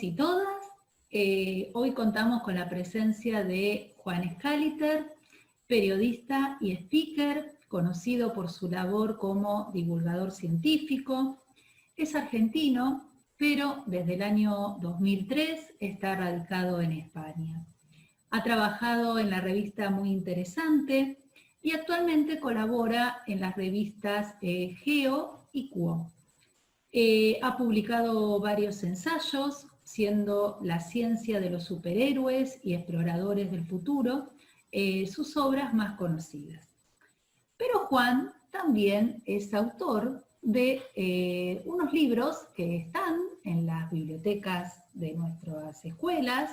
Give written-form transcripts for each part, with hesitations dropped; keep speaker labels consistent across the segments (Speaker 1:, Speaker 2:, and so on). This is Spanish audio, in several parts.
Speaker 1: y todas. Hoy contamos con la presencia de Juan Scaliter, periodista y speaker, conocido por su labor como divulgador científico. Es argentino, pero desde el año 2003 está radicado en España. Ha trabajado en la revista Muy Interesante y actualmente colabora en las revistas Geo y Quo. Ha publicado varios ensayos, siendo La ciencia de los superhéroes y exploradores del futuro sus obras más conocidas. Pero Juan también es autor de unos libros que están en las bibliotecas de nuestras escuelas,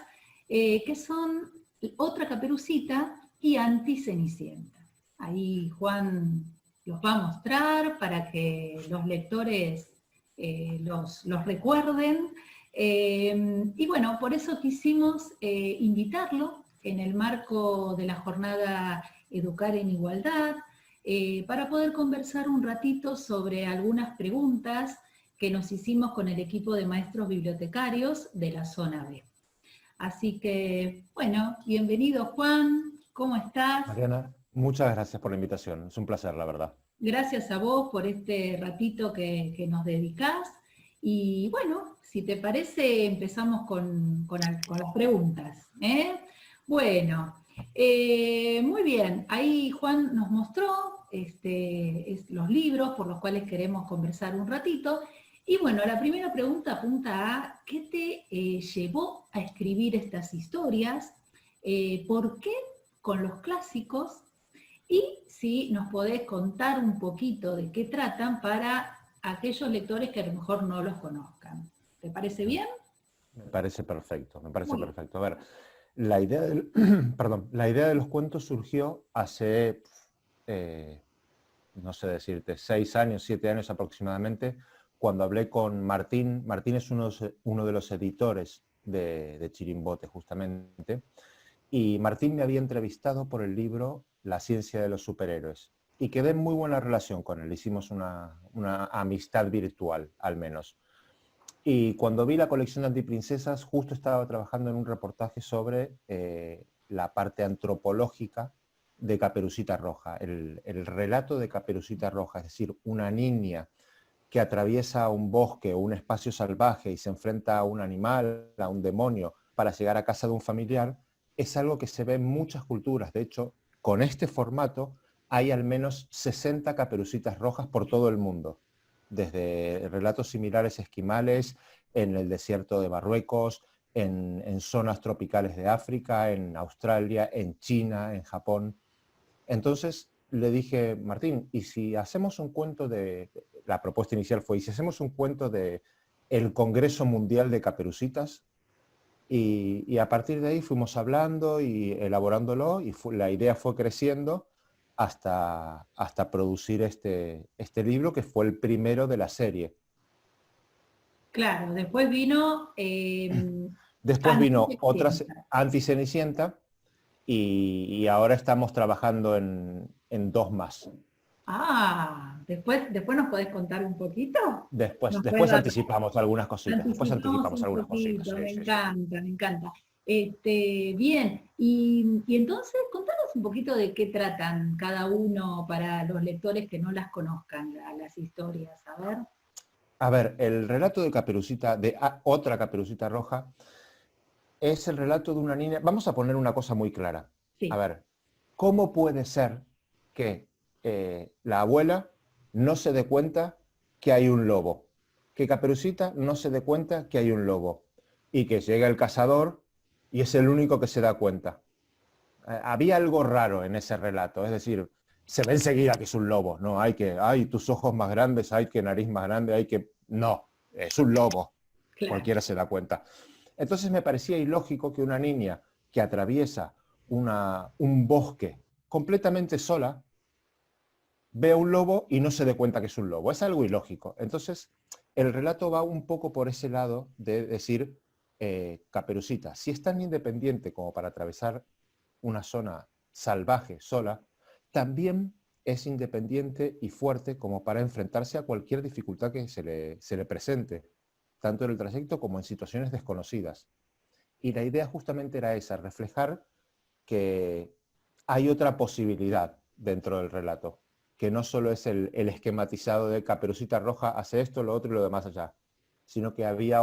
Speaker 1: que son Otra Caperucita y Anti-Cenicienta. Ahí Juan los va a mostrar para que los lectores los recuerden. Y bueno, por eso quisimos invitarlo en el marco de la jornada Educar en Igualdad, para poder conversar un ratito sobre algunas preguntas que nos hicimos con el equipo de maestros bibliotecarios de la zona B. Así que, bueno, bienvenido Juan, ¿cómo estás?
Speaker 2: Mariana, muchas gracias por la invitación, es un placer, la verdad.
Speaker 1: Gracias a vos por este ratito que nos dedicás. Y bueno, si te parece, empezamos con las preguntas. Bueno, muy bien, ahí Juan nos mostró los libros por los cuales queremos conversar un ratito. Y bueno, la primera pregunta apunta a ¿qué te llevó a escribir estas historias? ¿Por qué con los clásicos? Y si nos podés contar un poquito de qué tratan para aquellos lectores que a lo mejor no los conozcan. ¿Te parece bien?
Speaker 2: Me parece perfecto, me parece
Speaker 1: Muy bien.
Speaker 2: perfecto. A ver, la idea la idea de los cuentos surgió hace, no sé decirte, 6 años, 7 años aproximadamente, cuando hablé con Martín. Martín es uno de los editores de Chirimbote, justamente, y Martín me había entrevistado por el libro La ciencia de los superhéroes, y quedé en muy buena relación con él, hicimos una amistad virtual, al menos. Y cuando vi la colección de Antiprincesas, justo estaba trabajando en un reportaje sobre la parte antropológica de Caperucita Roja, el relato de Caperucita Roja, es decir, una niña que atraviesa un bosque o un espacio salvaje y se enfrenta a un animal, a un demonio, para llegar a casa de un familiar, es algo que se ve en muchas culturas. De hecho, con este formato hay al menos 60 Caperucitas Rojas por todo el mundo, desde relatos similares esquimales, en el desierto de Marruecos, en zonas tropicales de África, en Australia, en China, en Japón. Entonces le dije, Martín, ¿y si hacemos un cuento de... La propuesta inicial fue, ¿y si hacemos un cuento de el Congreso Mundial de Caperucitas? Y a partir de ahí fuimos hablando y elaborándolo, y la idea fue creciendo hasta producir este libro, que fue el primero de la serie.
Speaker 1: Claro, después vino
Speaker 2: Después vino otras
Speaker 1: Anti-Cenicienta.
Speaker 2: Anti-Cenicienta, y ahora estamos trabajando en 2 más.
Speaker 1: Ah, después nos podés contar un poquito. Nos
Speaker 2: Después
Speaker 1: podés
Speaker 2: anticipamos algunas cositas. Después
Speaker 1: anticipamos
Speaker 2: anticipamos
Speaker 1: un
Speaker 2: algunas cositas.
Speaker 1: poquito,
Speaker 2: Sí,
Speaker 1: me
Speaker 2: sí, sí.
Speaker 1: encanta, me encanta. Bien, y entonces contanos un poquito de qué tratan cada uno para los lectores que no las conozcan, las historias, a ver.
Speaker 2: A ver, el relato de Caperucita, de Otra Caperucita Roja, es el relato de una niña. Vamos a poner una cosa muy clara. A
Speaker 1: Sí.
Speaker 2: ver, ¿cómo puede ser que la abuela no se dé cuenta que hay un lobo? Que Caperucita no se dé cuenta que hay un lobo. Y que llega el cazador y es el único que se da cuenta. Había algo raro en ese relato, es decir, se ve enseguida que es un lobo, no hay tus ojos más grandes, hay que nariz más grande, hay que... No, es un lobo,
Speaker 1: Claro.
Speaker 2: cualquiera se da cuenta. Entonces me parecía ilógico que una niña que atraviesa un bosque completamente sola vea un lobo y no se dé cuenta que es un lobo. Es algo ilógico. Entonces el relato va un poco por ese lado de decir, Caperucita, si es tan independiente como para atravesar una zona salvaje sola, también es independiente y fuerte como para enfrentarse a cualquier dificultad que se le presente. tanto en el trayecto como en situaciones desconocidas. Y la idea justamente era esa, reflejar que hay otra posibilidad dentro del relato, que no solo es el esquematizado de Caperucita Roja hace esto, lo otro y lo demás allá, sino que había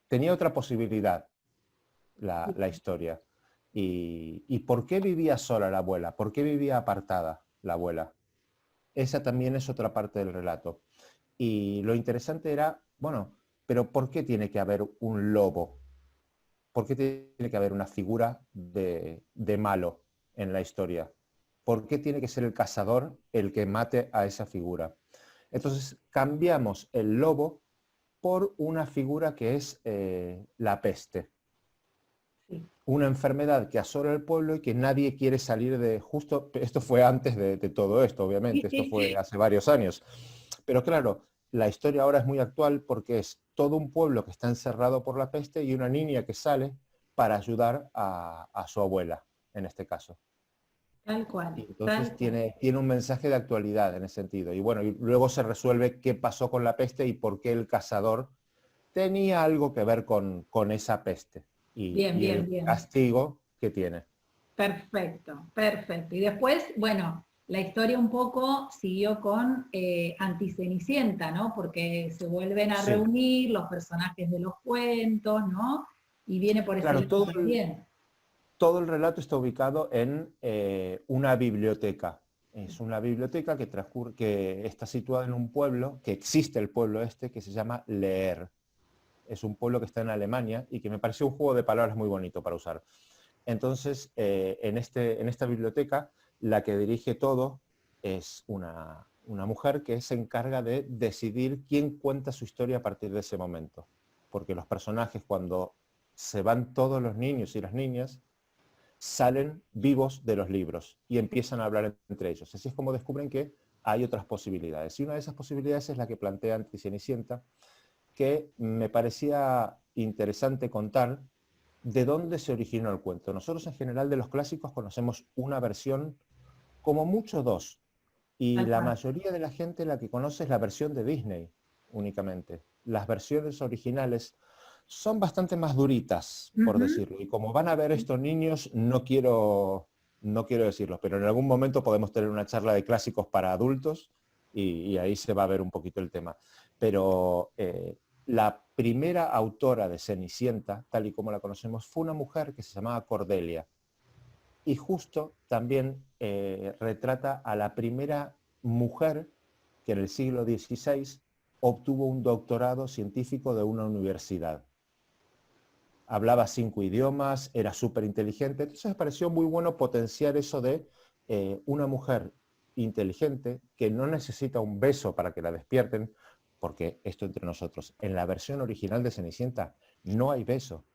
Speaker 2: tenía otra posibilidad la historia. ¿Y por qué vivía sola la abuela? ¿Por qué vivía apartada la abuela? Esa también es otra parte del relato. Y lo interesante era, bueno, pero ¿por qué tiene que haber un lobo? ¿Por qué tiene que haber una figura de malo en la historia? ¿Por qué tiene que ser el cazador el que mate a esa figura? Entonces cambiamos el lobo por una figura que es la peste.
Speaker 1: Sí.
Speaker 2: Una enfermedad que asola el pueblo y que nadie quiere salir de... Justo, esto fue antes de todo esto, obviamente, esto fue hace varios años. Pero claro, la historia ahora es muy actual porque es todo un pueblo que está encerrado por la peste y una niña que sale para ayudar a su abuela, en este caso.
Speaker 1: Tal cual,
Speaker 2: Y entonces
Speaker 1: tal cual.
Speaker 2: tiene un mensaje de actualidad en ese sentido. Y bueno, y luego se resuelve qué pasó con la peste y por qué el cazador tenía algo que ver con esa peste
Speaker 1: Bien,
Speaker 2: y
Speaker 1: bien,
Speaker 2: el
Speaker 1: bien.
Speaker 2: castigo que tiene.
Speaker 1: Perfecto, perfecto. Y después, bueno, la historia un poco siguió con Anticenicienta, ¿no? Porque se vuelven a
Speaker 2: Sí,
Speaker 1: reunir los personajes de los cuentos, ¿no? Y viene por ese
Speaker 2: claro,
Speaker 1: lado también.
Speaker 2: todo el relato está ubicado en una biblioteca. Es una biblioteca que está situada en un pueblo, que existe el pueblo este, que se llama Leer. Es un pueblo que está en Alemania y que me pareció un juego de palabras muy bonito para usar. Entonces, en esta biblioteca, la que dirige todo es una mujer que se encarga de decidir quién cuenta su historia a partir de ese momento. Porque los personajes, cuando se van todos los niños y las niñas, salen vivos de los libros y empiezan a hablar entre ellos. Así es como descubren que hay otras posibilidades. Y una de esas posibilidades es la que plantea Anticenicienta, que me parecía interesante contar de dónde se originó el cuento. Nosotros en general de los clásicos conocemos una versión, como mucho dos, y
Speaker 1: Tal
Speaker 2: la
Speaker 1: cual.
Speaker 2: mayoría de la gente la que conoce es la versión de Disney únicamente. Las versiones originales son bastante más duritas, por
Speaker 1: Ujú.
Speaker 2: decirlo, y como van a ver estos niños, no quiero decirlo, pero en algún momento podemos tener una charla de clásicos para adultos y ahí se va a ver un poquito el tema. Pero la primera autora de Cenicienta, tal y como la conocemos, fue una mujer que se llamaba Cordelia. Y justo también retrata a la primera mujer que en el siglo XVI obtuvo un doctorado científico de una universidad. Hablaba 5 idiomas, era súper inteligente, entonces me pareció muy bueno potenciar eso de una mujer inteligente que no necesita un beso para que la despierten, porque esto entre nosotros, en la versión original de Cenicienta no hay beso.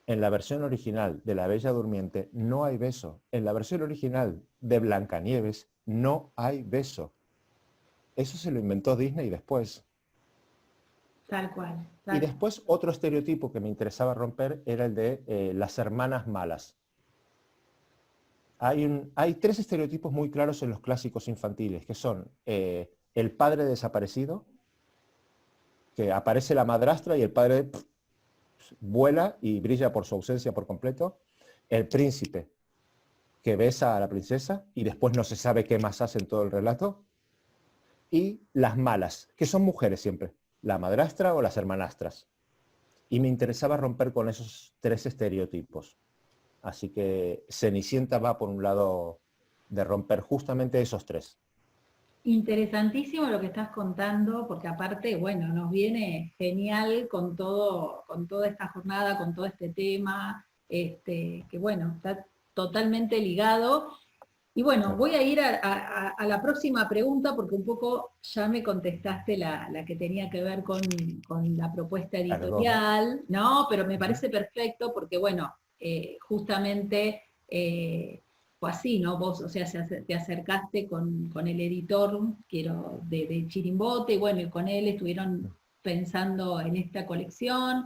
Speaker 2: En la versión original de La Bella Durmiente no hay beso. En la versión original de Blancanieves no hay beso. Eso se lo inventó Disney después.
Speaker 1: Tal cual,
Speaker 2: Y
Speaker 1: tal cual.
Speaker 2: después otro estereotipo que me interesaba romper era el de las hermanas malas. Hay 3 estereotipos muy claros en los clásicos infantiles, que son el padre desaparecido, que aparece la madrastra y el padre vuela y brilla por su ausencia por completo. El príncipe, que besa a la princesa y después no se sabe qué más hace en todo el relato. Y las malas, que son mujeres siempre, la madrastra o las hermanastras. Y me interesaba romper con esos 3 estereotipos. Así que Cenicienta va por un lado de romper justamente esos 3.
Speaker 1: Interesantísimo lo que estás contando, porque aparte, bueno, nos viene genial con todo, con toda esta jornada, con todo este tema, que bueno, está totalmente ligado. Y bueno,
Speaker 2: Claro.
Speaker 1: voy a ir a la próxima pregunta porque un poco ya me contestaste la que tenía que ver con la propuesta
Speaker 2: Perdón.
Speaker 1: editorial, ¿no? Pero me
Speaker 2: Uh -huh.
Speaker 1: parece perfecto porque, bueno, justamente fue así, ¿no? Vos, o sea, te acercaste con el editor, quiero, de Chirimbote, y bueno, y con él estuvieron pensando en esta colección,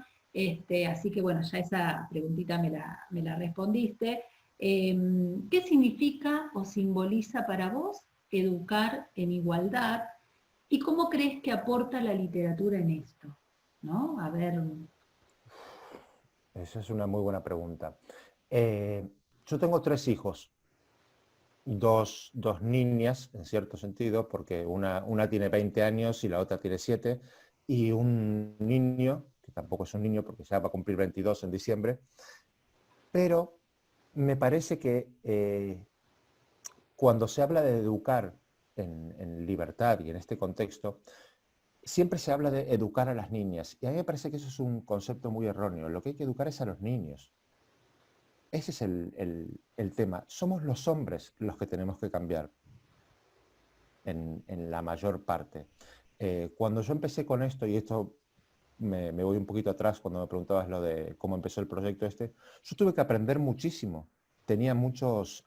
Speaker 1: así que bueno, ya esa preguntita me la respondiste. ¿Qué significa o simboliza para vos educar en igualdad y cómo crees que aporta la literatura en esto? ¿no? A ver.
Speaker 2: Esa es una muy buena pregunta. Yo tengo 3 hijos, dos niñas, en cierto sentido, porque una tiene 20 años y la otra tiene 7, y un niño, que tampoco es un niño porque ya va a cumplir 22 en diciembre, pero me parece que cuando se habla de educar en libertad y en este contexto, siempre se habla de educar a las niñas, y a mí me parece que eso es un concepto muy erróneo. Lo que hay que educar es a los niños. Ese es el tema. Somos los hombres los que tenemos que cambiar en la mayor parte. Cuando yo empecé con esto, y esto me voy un poquito atrás cuando me preguntabas lo de cómo empezó el proyecto este, yo tuve que aprender muchísimo. Tenía muchos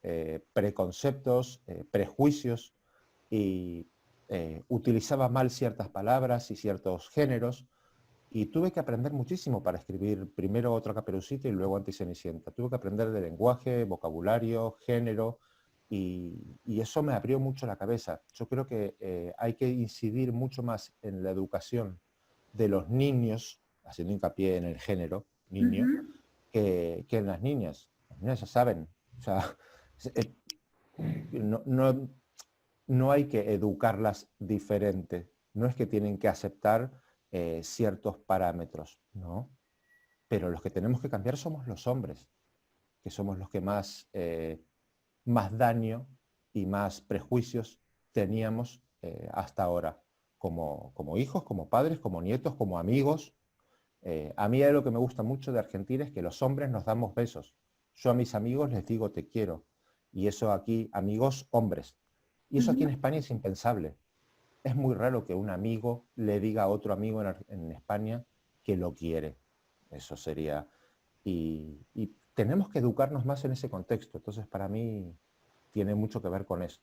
Speaker 2: preconceptos, prejuicios, y utilizaba mal ciertas palabras y ciertos géneros, y tuve que aprender muchísimo para escribir primero Otra Caperucita y luego Anticenicienta. Tuve que aprender de lenguaje, vocabulario, género, y eso me abrió mucho la cabeza. Yo creo que hay que incidir mucho más en la educación de los niños, haciendo hincapié en el género, niño,
Speaker 1: Ujú.
Speaker 2: que en las niñas. Las niñas ya saben. O sea, no, no hay que educarlas diferente. No es que tienen que aceptar ciertos parámetros, ¿no? Pero los que tenemos que cambiar somos los hombres, que somos los que más daño y más prejuicios teníamos hasta ahora, como hijos, como padres, como nietos, como amigos. A mí lo que me gusta mucho de Argentina es que los hombres nos damos besos. Yo a mis amigos les digo te quiero. Y eso aquí, amigos hombres. Y eso aquí en
Speaker 1: Ujú.
Speaker 2: España es impensable. Es muy raro que un amigo le diga a otro amigo en España que lo quiere. Eso sería... Y tenemos que educarnos más en ese contexto. Entonces, para mí, tiene mucho que ver con eso.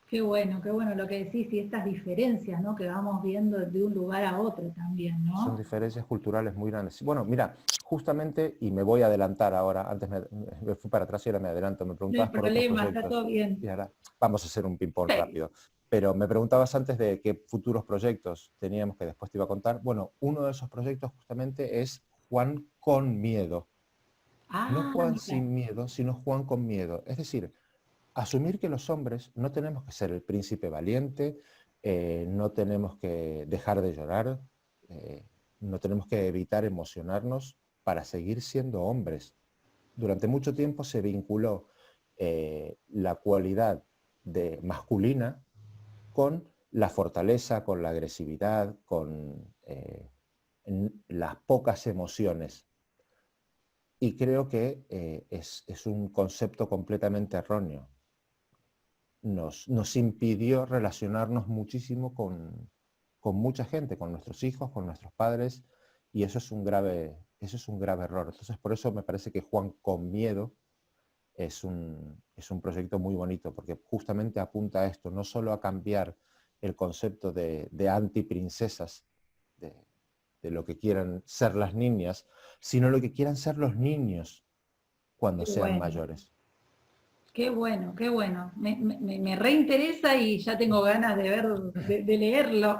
Speaker 1: Qué bueno lo que decís y estas diferencias, ¿no? Que vamos viendo de un lugar a otro también,
Speaker 2: Son
Speaker 1: ¿no?
Speaker 2: diferencias culturales muy grandes. Bueno, mira, justamente, y me voy a adelantar ahora, antes me fui para atrás y ahora me adelanto, me
Speaker 1: No hay
Speaker 2: preguntabas por otros
Speaker 1: problema, está todo
Speaker 2: proyectos, y
Speaker 1: bien.
Speaker 2: ahora vamos a hacer un ping-pong
Speaker 1: Sí.
Speaker 2: rápido. Pero me preguntabas antes de qué futuros proyectos teníamos, que después te iba a contar. Bueno, uno de esos proyectos justamente es Juan con miedo. No
Speaker 1: Ah,
Speaker 2: Juan
Speaker 1: mira.
Speaker 2: sin miedo, sino Juan con miedo. Es decir, asumir que los hombres no tenemos que ser el príncipe valiente, no tenemos que dejar de llorar, eh, no tenemos que evitar emocionarnos para seguir siendo hombres. Durante mucho tiempo se vinculó la cualidad de masculina con la fortaleza, con la agresividad, con las pocas emociones. Y creo que es un concepto completamente erróneo. Nos impidió relacionarnos muchísimo con mucha gente, con nuestros hijos, con nuestros padres, y eso es un grave error. Entonces, por eso me parece que Juan con miedo es un proyecto muy bonito, porque justamente apunta a esto, no solo a cambiar el concepto de antiprincesas, de, de lo que quieran ser las niñas, sino lo que quieran ser los niños cuando
Speaker 1: Qué
Speaker 2: sean
Speaker 1: bueno,
Speaker 2: mayores.
Speaker 1: qué bueno, qué bueno. Me reinteresa y ya tengo ganas de ver, de leerlo.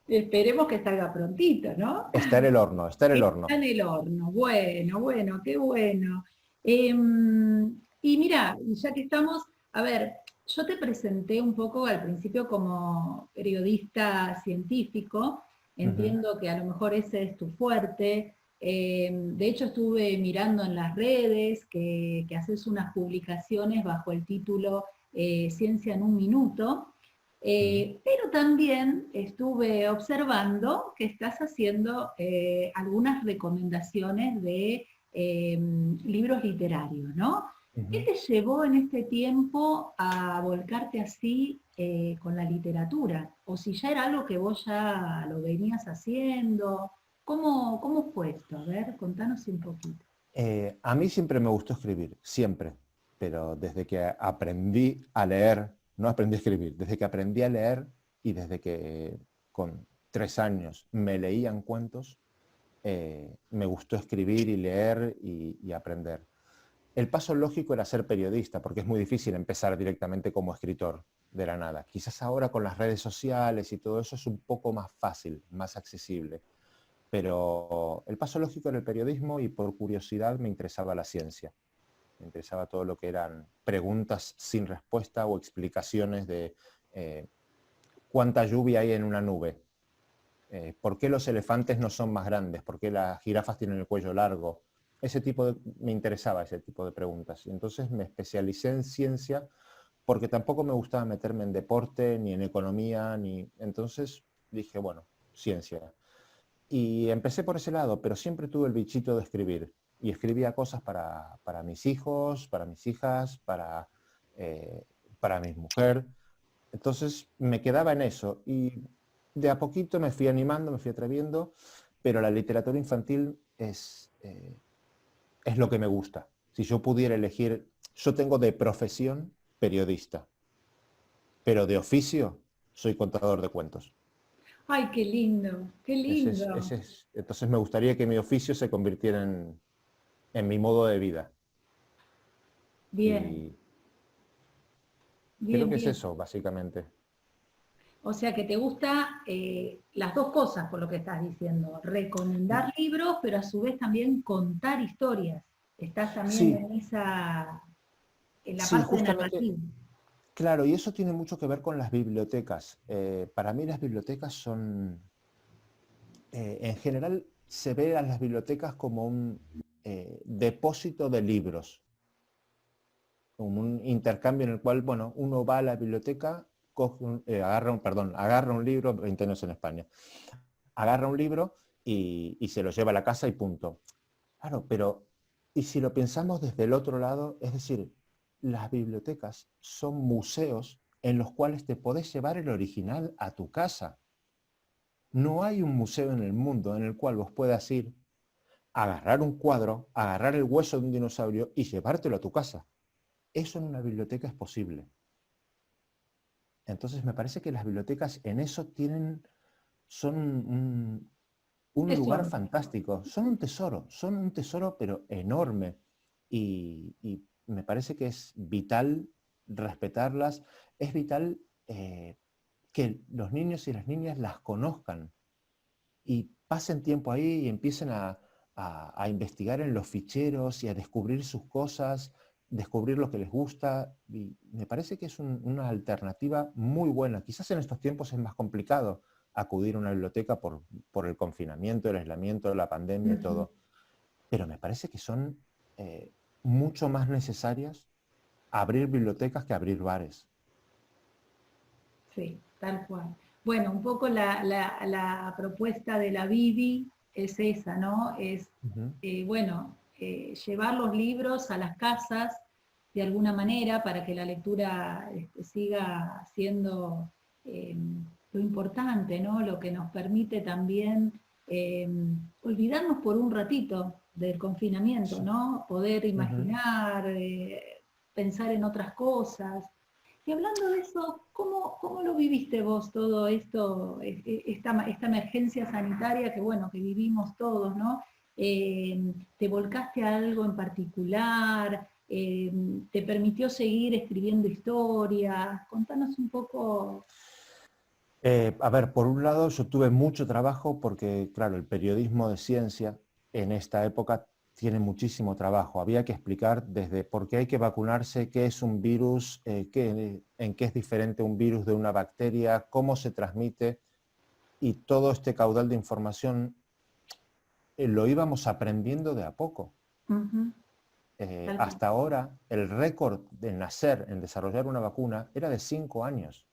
Speaker 1: Esperemos que salga prontito, ¿no?
Speaker 2: Está en el horno, está en el
Speaker 1: Está
Speaker 2: horno.
Speaker 1: en el horno. Bueno, bueno, qué bueno. Y mira, ya que estamos, a ver, yo te presenté un poco al principio como periodista científico.
Speaker 2: Ujú.
Speaker 1: Entiendo que a lo mejor ese es tu fuerte. De hecho, estuve mirando en las redes que haces unas publicaciones bajo el título Ciencia en un Minuto.
Speaker 2: Ujú.
Speaker 1: Pero también estuve observando que estás haciendo algunas recomendaciones de libros literarios, ¿no? ¿Qué
Speaker 2: Ujú.
Speaker 1: te llevó en este tiempo a volcarte así con la literatura? O si ya era algo que vos ya lo venías haciendo. ¿Cómo fue esto? A ver, contanos un poquito.
Speaker 2: A mí siempre me gustó escribir, siempre, pero desde que aprendí a leer, no aprendí a escribir, desde que aprendí a leer y desde que con 3 años me leían cuentos, me gustó escribir y leer y aprender. El paso lógico era ser periodista, porque es muy difícil empezar directamente como escritor. de la nada. Quizás ahora con las redes sociales y todo eso es un poco más fácil, más accesible. Pero el paso lógico era el periodismo y por curiosidad me interesaba la ciencia. Me interesaba todo lo que eran preguntas sin respuesta o explicaciones de cuánta lluvia hay en una nube. ¿Por qué los elefantes no son más grandes? ¿Por qué las jirafas tienen el cuello largo? Me interesaba ese tipo de preguntas. Y entonces me especialicé en ciencia porque tampoco me gustaba meterme en deporte, ni en economía, entonces dije, bueno, ciencia. Y empecé por ese lado, pero siempre tuve el bichito de escribir. Y escribía cosas para mis hijos, para mis hijas, eh, para mi mujer. Entonces me quedaba en eso y de a poquito me fui animando, me fui atreviendo, pero la literatura infantil es lo que me gusta. Si yo pudiera elegir, yo tengo de profesión periodista, pero de oficio soy contador de cuentos.
Speaker 1: Ay, qué lindo, qué lindo.
Speaker 2: Entonces me gustaría que mi oficio se convirtiera en mi modo de vida.
Speaker 1: Bien,
Speaker 2: Y creo
Speaker 1: bien,
Speaker 2: que es
Speaker 1: bien.
Speaker 2: eso, básicamente.
Speaker 1: O sea que te gusta las dos cosas por lo que estás diciendo, recomendar libros, pero a su vez también contar historias. Estás también
Speaker 2: Sí,
Speaker 1: en en la
Speaker 2: sí,
Speaker 1: parte
Speaker 2: justamente.
Speaker 1: narrativa.
Speaker 2: Claro, y eso tiene mucho que ver con las bibliotecas. Para mí las bibliotecas son, en general, se ve a las bibliotecas como un depósito de libros, como un intercambio en el cual, bueno, uno va a la biblioteca, agarra un libro, 20 años en España, agarra un libro y se lo lleva a la casa y punto. Claro, pero y si lo pensamos desde el otro lado, es decir, las bibliotecas son museos en los cuales te podés llevar el original a tu casa. No hay un museo en el mundo en el cual vos puedas ir, agarrar un cuadro, agarrar el hueso de un dinosaurio y llevártelo a tu casa. Eso en una biblioteca es posible. Entonces me parece que las bibliotecas en eso son un lugar
Speaker 1: Tesoro.
Speaker 2: fantástico, son un tesoro pero enorme y me parece que es vital respetarlas, es vital que los niños y las niñas las conozcan y pasen tiempo ahí y empiecen a investigar en los ficheros y a descubrir sus cosas, descubrir lo que les gusta y me parece que es una alternativa muy buena. Quizás en estos tiempos es más complicado acudir a una biblioteca por el confinamiento, el aislamiento, la pandemia y
Speaker 1: Ujú.
Speaker 2: todo, pero me parece que son mucho más necesarias abrir bibliotecas que abrir bares.
Speaker 1: Sí, tal cual. Bueno, un poco la propuesta de la Bibi es esa, ¿no? Es,
Speaker 2: Ujú,
Speaker 1: bueno, llevar los libros a las casas de alguna manera para que la lectura siga siendo eh, lo importante, ¿no? Lo que nos permite también eh, olvidarnos por un ratito del confinamiento,
Speaker 2: sí,
Speaker 1: ¿no? Poder
Speaker 2: ujú.
Speaker 1: imaginar, pensar en otras cosas. Y hablando de eso, cómo lo viviste vos todo esto, esta emergencia sanitaria que, bueno, que vivimos todos, ¿no? ¿Te volcaste a algo en particular? ¿Te permitió seguir escribiendo historias? Contanos un poco.
Speaker 2: A ver, por un lado yo tuve mucho trabajo porque, claro, el periodismo de ciencia en esta época tiene muchísimo trabajo. Había que explicar desde por qué hay que vacunarse, qué es un virus, en qué es diferente un virus de una bacteria, cómo se transmite y todo este caudal de información lo íbamos aprendiendo de a poco.
Speaker 1: Ujú, tal cual.
Speaker 2: Hasta ahora el récord de nacer en desarrollar una vacuna era de 5 años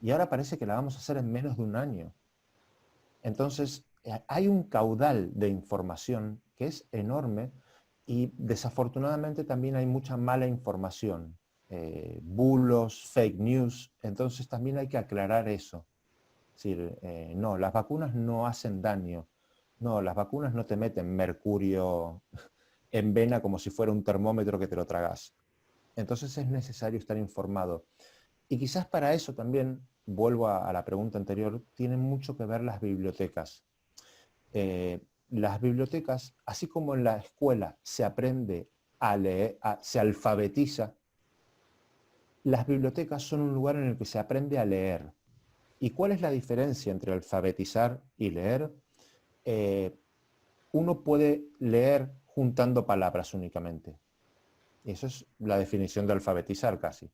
Speaker 2: y ahora parece que la vamos a hacer en menos de un año. Entonces, hay un caudal de información que es enorme y desafortunadamente también hay mucha mala información, bulos, fake news, entonces también hay que aclarar eso. Es decir, no, las vacunas no hacen daño, no, las vacunas no te meten mercurio en vena como si fuera un termómetro que te lo tragas. Entonces es necesario estar informado. Y quizás para eso también, vuelvo a la pregunta anterior, tienen mucho que ver las bibliotecas. Las bibliotecas, así como en la escuela se aprende a leer, se alfabetiza, las bibliotecas son un lugar en el que se aprende a leer. ¿Y cuál es la diferencia entre alfabetizar y leer? Uno puede leer juntando palabras únicamente. Eso es la definición de alfabetizar casi.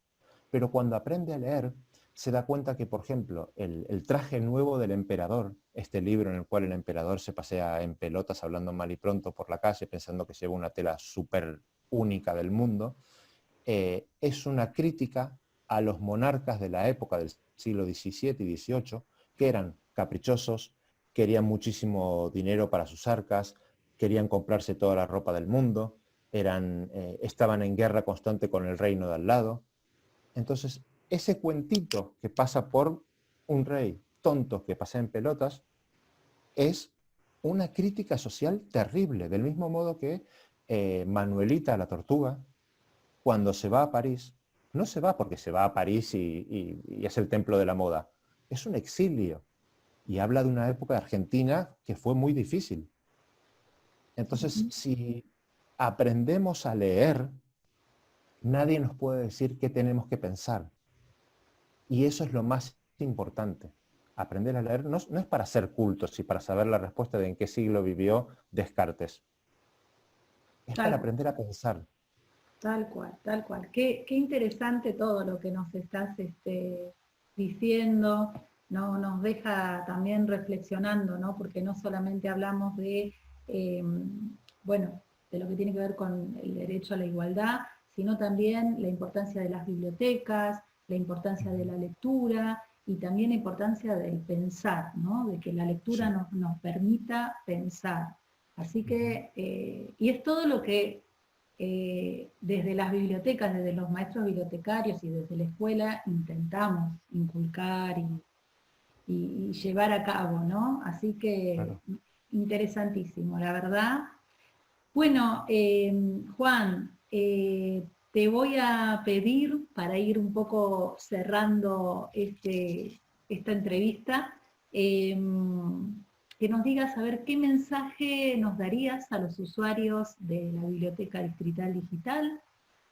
Speaker 2: Pero cuando aprende a leer, se da cuenta que, por ejemplo, el traje nuevo del emperador, este libro en el cual el emperador se pasea en pelotas hablando mal y pronto por la calle, pensando que lleva una tela súper única del mundo, es una crítica a los monarcas de la época del siglo XVII y XVIII, que eran caprichosos, querían muchísimo dinero para sus arcas, querían comprarse toda la ropa del mundo, estaban en guerra constante con el reino de al lado. Entonces, ese cuentito que pasa por un rey tonto que pasea en pelotas es una crítica social terrible, del mismo modo que Manuelita la tortuga, cuando se va a París, no se va porque se va a París y es el templo de la moda, es un exilio y habla de una época argentina que fue muy difícil. Entonces, si aprendemos a leer, nadie nos puede decir qué tenemos que pensar. Y eso es lo más importante. Aprender a leer no es para ser cultos y para saber la respuesta de en qué siglo vivió Descartes. Es para
Speaker 1: Tal,
Speaker 2: aprender a pensar.
Speaker 1: tal cual, tal cual. Qué interesante todo lo que nos estás diciendo, ¿no? Nos deja también reflexionando, ¿no? Porque no solamente hablamos de, bueno, de lo que tiene que ver con el derecho a la igualdad, sino también la importancia de las bibliotecas, la importancia de la lectura y también la importancia del pensar, ¿no? De que la lectura
Speaker 2: Sí.
Speaker 1: nos permita pensar. Así que, y es todo lo que desde las bibliotecas, desde los maestros bibliotecarios y desde la escuela intentamos inculcar y llevar a cabo, ¿no? Así que
Speaker 2: Claro.
Speaker 1: interesantísimo, la verdad. Bueno, Juan, te voy a pedir para ir un poco cerrando esta entrevista, que nos digas a ver qué mensaje nos darías a los usuarios de la Biblioteca Distrital Digital,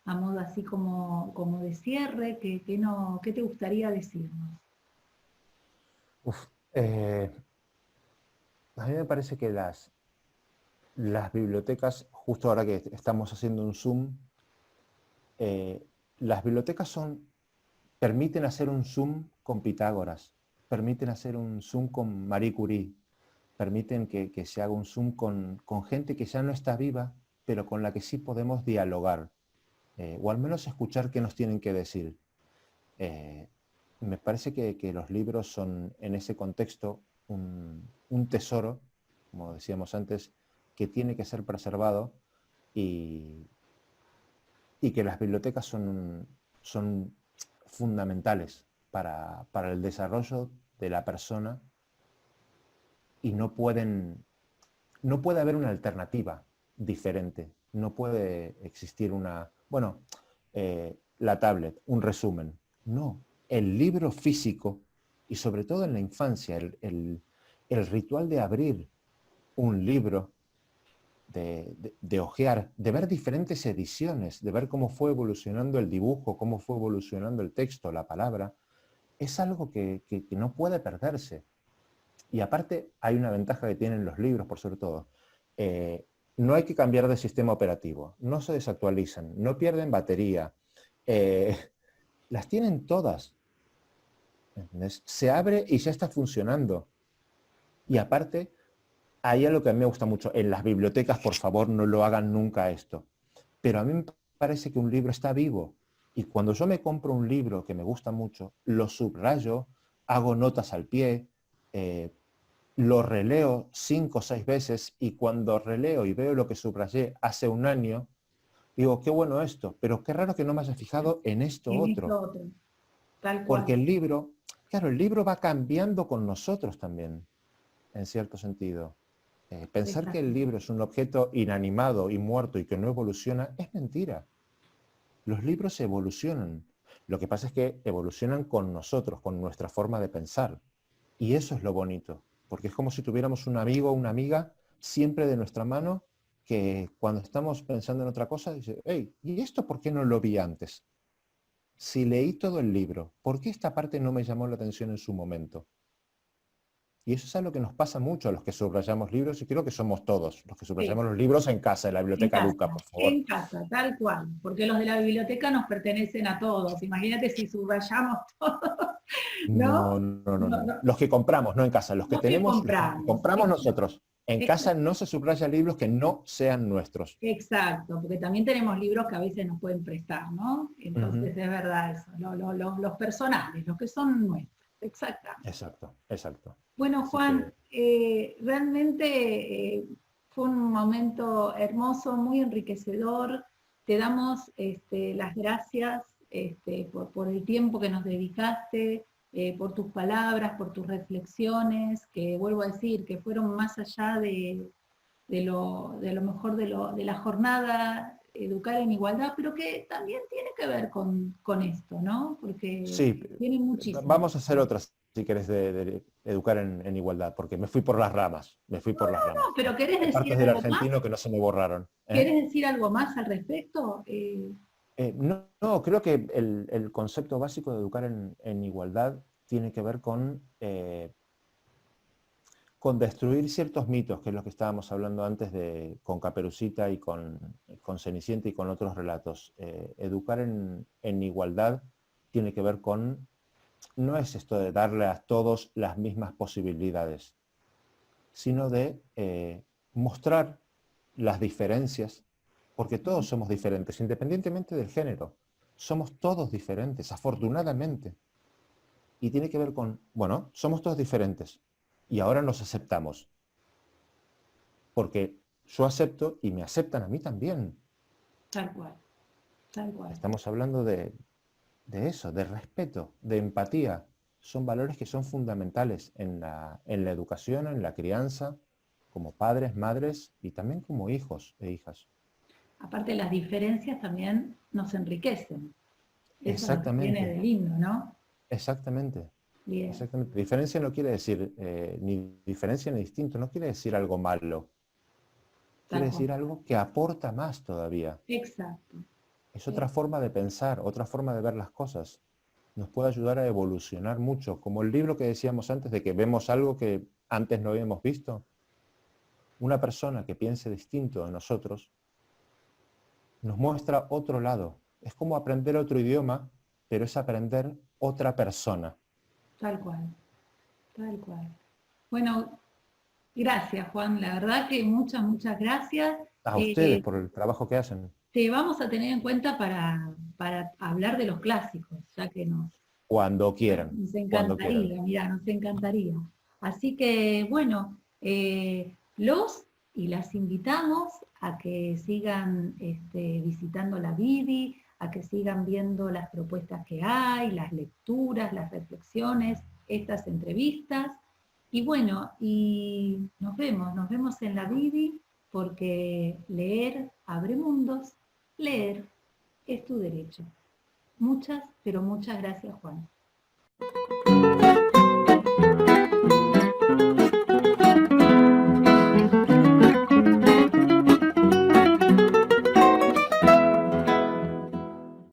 Speaker 1: a modo así como de cierre, ¿qué te gustaría decirnos?
Speaker 2: Uf, a mí me parece que las bibliotecas, justo ahora que estamos haciendo un Zoom, las bibliotecas permiten hacer un Zoom con Pitágoras, permiten hacer un Zoom con Marie Curie, permiten que se haga un Zoom con gente que ya no está viva, pero con la que sí podemos dialogar, o al menos escuchar qué nos tienen que decir. Eh, Me parece que los libros son, en ese contexto, un tesoro, como decíamos antes, que tiene que ser preservado y, y que las bibliotecas son fundamentales para el desarrollo de la persona y no puede haber una alternativa diferente, no puede existir la tablet, un resumen. No, el libro físico y sobre todo en la infancia, el ritual de abrir un libro, de hojear, de ver diferentes ediciones, de ver cómo fue evolucionando el dibujo, cómo fue evolucionando el texto, la palabra, es algo que no puede perderse. Y aparte hay una ventaja que tienen los libros, por sobre todo. No hay que cambiar de sistema operativo, no se desactualizan, no pierden batería, eh, las tienen todas. ¿Entendés? Se abre y ya está funcionando. Y aparte, hay algo que a mí me gusta mucho. En las bibliotecas, por favor, no lo hagan nunca esto. Pero a mí me parece que un libro está vivo. Y cuando yo me compro un libro que me gusta mucho, lo subrayo, hago notas al pie, eh, lo releo 5 o 6 veces y cuando releo y veo lo que subrayé hace un año, digo, qué bueno esto, pero qué raro que no me haya fijado en esto
Speaker 1: En
Speaker 2: otro.
Speaker 1: esto otro, tal
Speaker 2: Porque
Speaker 1: cual.
Speaker 2: el libro, claro, el libro va cambiando con nosotros también, en cierto sentido. Pensar que el
Speaker 1: Exacto.
Speaker 2: libro es un objeto inanimado y muerto y que no evoluciona es mentira. Los libros evolucionan. Lo que pasa es que evolucionan con nosotros, con nuestra forma de pensar. Y eso es lo bonito, porque es como si tuviéramos un amigo o una amiga siempre de nuestra mano que cuando estamos pensando en otra cosa dice, hey, ¿y esto por qué no lo vi antes? si leí todo el libro, ¿por qué esta parte no me llamó la atención en su momento? Y eso es algo que nos pasa mucho a los que subrayamos libros, y creo que somos todos, los que
Speaker 1: Sí,
Speaker 2: subrayamos los libros en casa, en la biblioteca Luca, por favor.
Speaker 1: en casa, tal cual, porque los de la biblioteca nos pertenecen a todos. Imagínate si subrayamos todo, ¿no?
Speaker 2: No, no, no,
Speaker 1: No,
Speaker 2: no.
Speaker 1: no,
Speaker 2: Los que compramos, no en casa, los que
Speaker 1: los que
Speaker 2: tenemos, los que
Speaker 1: compramos.
Speaker 2: compramos nosotros. En casa
Speaker 1: Exacto,
Speaker 2: no se subraya libros que no sean nuestros.
Speaker 1: exacto, porque también tenemos libros que a veces nos pueden prestar, ¿no?
Speaker 2: Ujú.
Speaker 1: Entonces es verdad eso, los personales, los que son nuestros, exactamente.
Speaker 2: Exacto, exacto.
Speaker 1: Bueno,
Speaker 2: Así que
Speaker 1: Juan, realmente fue un momento hermoso, muy enriquecedor. Te damos las gracias por el tiempo que nos dedicaste, por tus palabras, por tus reflexiones, que vuelvo a decir, que fueron más allá de lo mejor de la jornada Educar en Igualdad, pero que también tiene que ver con esto, ¿no? Porque
Speaker 2: sí,
Speaker 1: tiene muchísimo.
Speaker 2: vamos a hacer otras, si querés, de educar en igualdad, porque me fui por las ramas, me fui por las
Speaker 1: No,
Speaker 2: ramas.
Speaker 1: pero ¿querés
Speaker 2: Hay
Speaker 1: decir
Speaker 2: partes del
Speaker 1: algo más?
Speaker 2: argentino que no se me borraron. ¿Eh?
Speaker 1: ¿Querés decir algo más al respecto?
Speaker 2: No, no, creo que el concepto básico de educar en igualdad tiene que ver con destruir ciertos mitos, que es lo que estábamos hablando antes con Caperucita y con Cenicienta y con otros relatos. Educar en igualdad tiene que ver con, no es esto de darle a todos las mismas posibilidades, sino de mostrar las diferencias, porque todos somos diferentes, independientemente del género. Somos todos diferentes, afortunadamente. Y tiene que ver con, bueno, somos todos diferentes y ahora nos aceptamos, porque yo acepto y me aceptan a mí también.
Speaker 1: Tal cual, tal cual.
Speaker 2: Estamos hablando de eso, de respeto, de empatía. Son valores que son fundamentales en la educación, en la crianza, como padres, madres y también como hijos e hijas.
Speaker 1: Aparte las diferencias también nos enriquecen. Eso es lo que tiene
Speaker 2: Exactamente,
Speaker 1: de lindo, ¿no?
Speaker 2: exactamente,
Speaker 1: Bien,
Speaker 2: exactamente. Diferencia no quiere decir ni diferencia ni distinto, no quiere decir algo malo, quiere
Speaker 1: tal cual.
Speaker 2: decir algo que aporta más todavía.
Speaker 1: Exacto.
Speaker 2: Es otra forma de pensar, otra forma de ver las cosas. Nos puede ayudar a evolucionar mucho, como el libro que decíamos antes de que vemos algo que antes no habíamos visto. Una persona que piense distinto de nosotros nos muestra otro lado. Es como aprender otro idioma, pero es aprender otra persona.
Speaker 1: Tal cual, tal cual. Bueno, gracias, Juan. La verdad que muchas, muchas gracias.
Speaker 2: A ustedes
Speaker 1: Eh,
Speaker 2: por el trabajo que hacen.
Speaker 1: Te vamos a tener en cuenta para hablar de los clásicos, ya que
Speaker 2: Cuando quieran,
Speaker 1: nos
Speaker 2: cuando quieran.
Speaker 1: encantaría, mira, nos encantaría. Así que, bueno, los y las invitamos a que sigan visitando la Vidi, a que sigan viendo las propuestas que hay, las lecturas, las reflexiones, estas entrevistas. Y bueno, y nos vemos en la Vidi, porque leer abre mundos, leer es tu derecho. Muchas, pero muchas gracias, Juan.